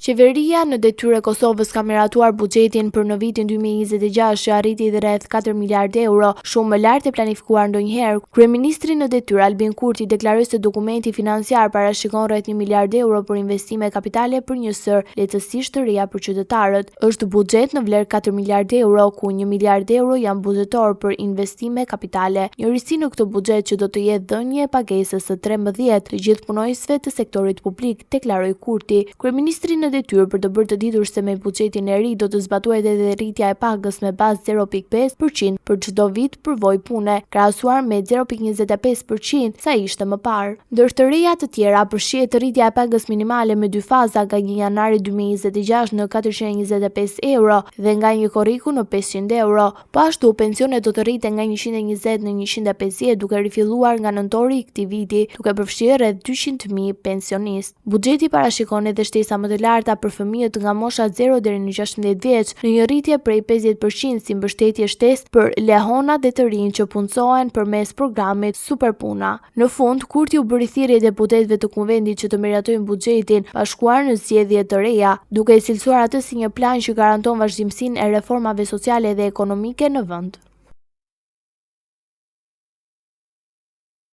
Qeveria në detyrë e Kosovës ka miratuar buxhetin për në vitin 2026 që arriti rreth 4 miliardë euro, shumë më lart e planifikuar ndonjëherë. Kryeministri në detyrë Albin Kurti deklaroi se dokumenti financiar parashikon rreth 1 miliard euro për investime kapitale për një sër lehtësisht të reja për qytetarët. Është buxhet në vlerë 4 miliardë euro, ku 1 miliard euro janë buxhetor për investime kapitale. Njërisi në këtë buxhet që do të jetë dhënje e pagesës së 13 të gjithë punojësve të sektorit publik, deklaroi Kurti. Kryeministri në detyrë për të bërë të ditur se me buxhetin e ri do të zbatohet edhe rritja e pagës me bazë 0.5% për çdo vit përvojë pune, krahasuar me 0.25% sa ishte më parë. Ndër të reja të tjera përfshihet rritja e pagës minimale me 2 faza nga 1 janari 2026 në 425 euro dhe nga një korriku në 500 euro. Po ashtu pensionet do të rriten nga 120 në 150 duke rifilluar nga nëntori i këtij viti, duke përfshirë rreth 200.000 pensionistë. Buxheti parashikon edhe shtesa më të larta për fëmijët nga mosha 0 deri në 16 vjeç, në një rritje prej 50% si mbështetje shtesë për lehona dhe të rinj që punësohen përmes programit Superpuna. Në fund, Kurti u bëri thirrje deputetëve të Kuvendit që të miratojnë buxhetin, bashkuar në zgjedhje të reja, duke e cilësuar atë si një plan që garanton vazhdimsinë e reformave sociale dhe ekonomike në vend.